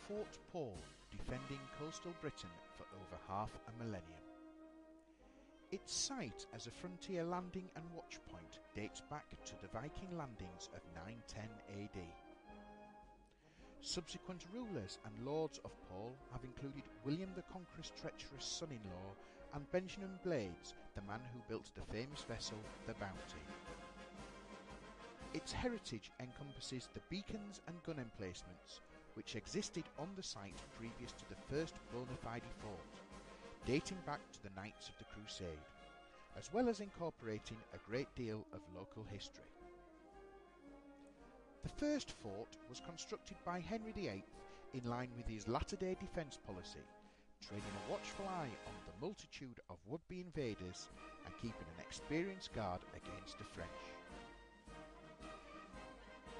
Fort Paull, defending coastal Britain for over half a millennium. Its site as a frontier landing and watch point dates back to the Viking landings of 910 AD. Subsequent rulers and lords of Paull have included William the Conqueror's treacherous son-in-law and Benjamin Blades, the man who built the famous vessel the Bounty. Its heritage encompasses the beacons and gun emplacements which existed on the site previous to the first bona fide fort, dating back to the Knights of the Crusade, as well as incorporating a great deal of local history. The first fort was constructed by Henry VIII in line with his latter-day defence policy, training a watchful eye on the multitude of would-be invaders and keeping an experienced guard against the French.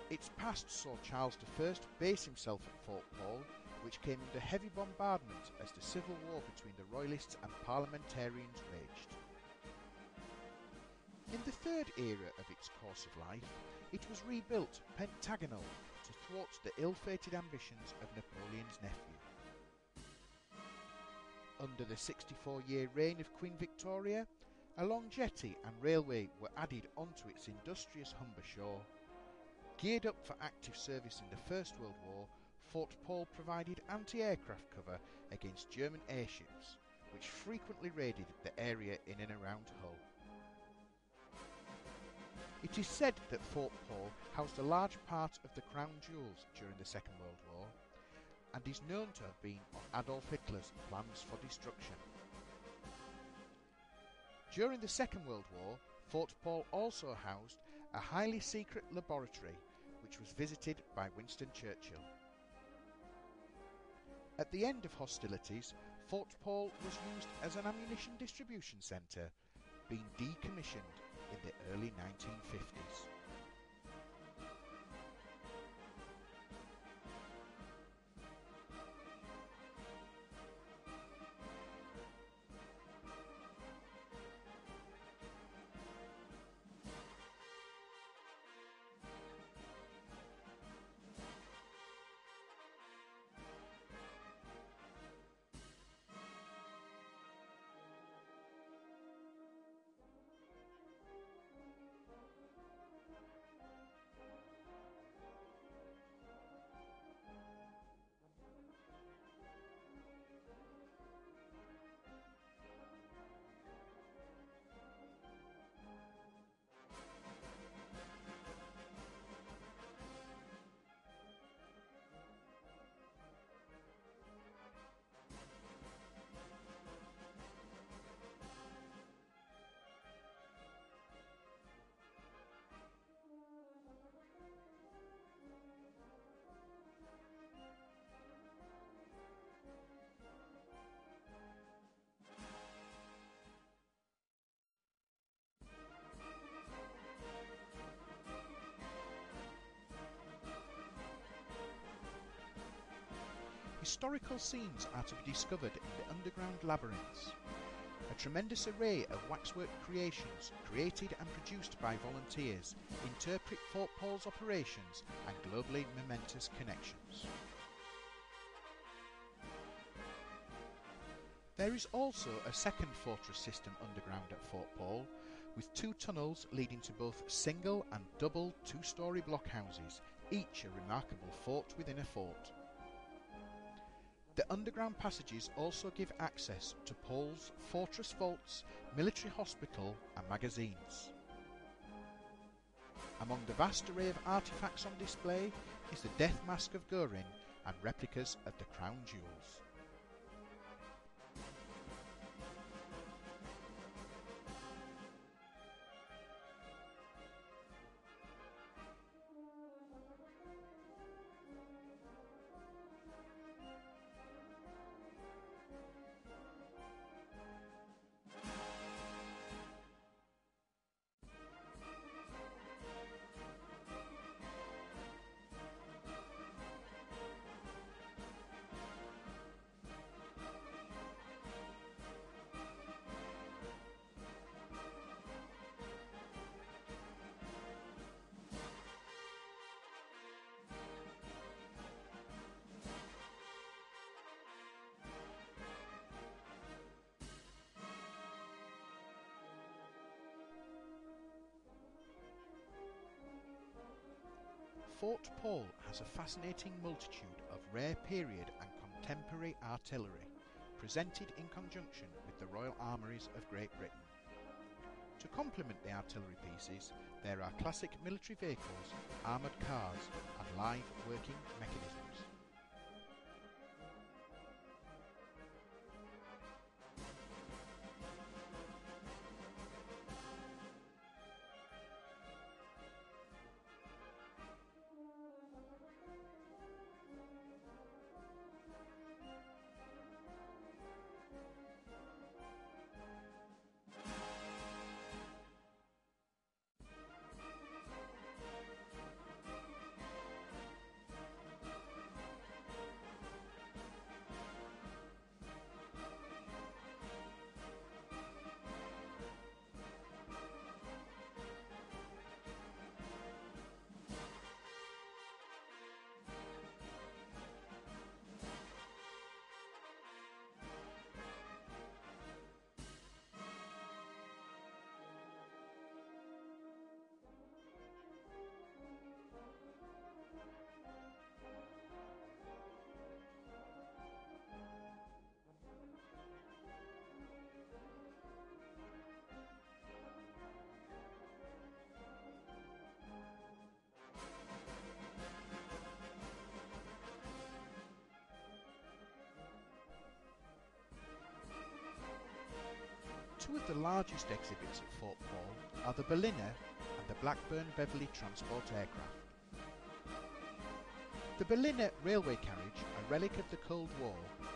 Its past saw Charles I base himself at Fort Paull, which came under heavy bombardment as the civil war between the Royalists and Parliamentarians raged. In the third era of its course of life, it was rebuilt pentagonal to thwart the ill-fated ambitions of Napoleon's nephew. Under the 64-year reign of Queen Victoria, a long jetty and railway were added onto its industrious Humber shore. Geared up for active service in the First World War, Fort Paull provided anti-aircraft cover against German airships, which frequently raided the area in and around Hull. It is said that Fort Paull housed a large part of the crown jewels during the Second World War, and is known to have been on Adolf Hitler's plans for destruction. During the Second World War, Fort Paull also housed a highly secret laboratory which was visited by Winston Churchill. At the end of hostilities, Fort Paull was used as an ammunition distribution centre, being decommissioned in the early 1950s. Historical scenes are to be discovered in the underground labyrinths. A tremendous array of waxwork creations created and produced by volunteers interpret Fort Paull's operations and globally momentous connections. There is also a second fortress system underground at Fort Paull, with 2 tunnels leading to both single and double 2-storey blockhouses, each a remarkable fort within a fort. The underground passages also give access to Paull's fortress vaults, military hospital and magazines. Among the vast array of artefacts on display is the death mask of Gorin and replicas of the crown jewels. Fort Paull has a fascinating multitude of rare period and contemporary artillery, presented in conjunction with the Royal Armouries of Great Britain. To complement the artillery pieces, there are classic military vehicles, armoured cars and live working mechanisms. Two of the largest exhibits at Fort Paull are the Berliner and the Blackburn-Beverley transport aircraft. The Berliner railway carriage, a relic of the Cold War,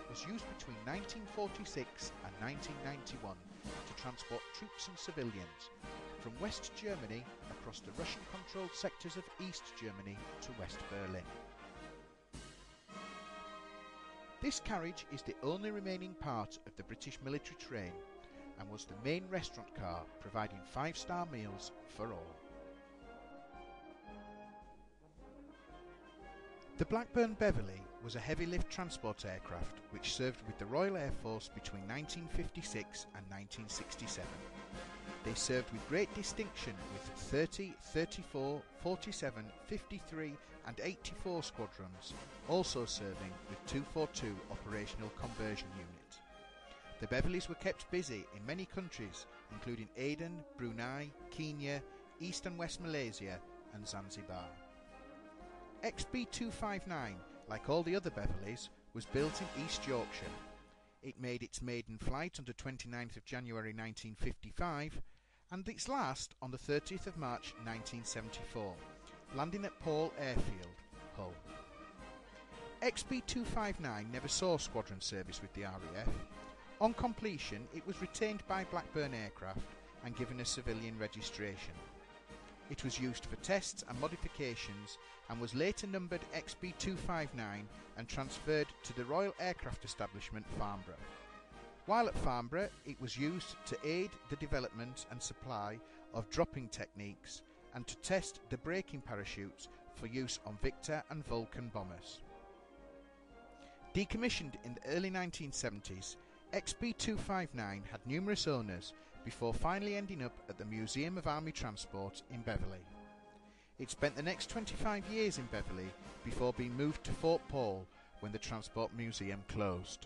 was used between 1946 and 1991 to transport troops and civilians from West Germany across the Russian-controlled sectors of East Germany to West Berlin. This carriage is the only remaining part of the British military train and was the main restaurant car, providing 5-star meals for all. The Blackburn-Beverley was a heavy-lift transport aircraft which served with the Royal Air Force between 1956 and 1967. They served with great distinction with 30, 34, 47, 53 and 84 squadrons, also serving with 242 operational conversion unit. The Beverleys were kept busy in many countries, including Aden, Brunei, Kenya, East and West Malaysia and Zanzibar. XB259, like all the other Beverleys, was built in East Yorkshire. It made its maiden flight on the 29th of January 1955 and its last on the 30th of March 1974, landing at Paull Airfield, Hull. XB259 never saw squadron service with the RAF. On completion, it was retained by Blackburn Aircraft and given a civilian registration. It was used for tests and modifications and was later numbered XB259 and transferred to the Royal Aircraft Establishment, Farnborough. While at Farnborough, it was used to aid the development and supply of dropping techniques and to test the braking parachutes for use on Victor and Vulcan bombers. Decommissioned in the early 1970s, XB259 had numerous owners before finally ending up at the Museum of Army Transport in Beverley. It spent the next 25 years in Beverley before being moved to Fort Paull when the Transport Museum closed.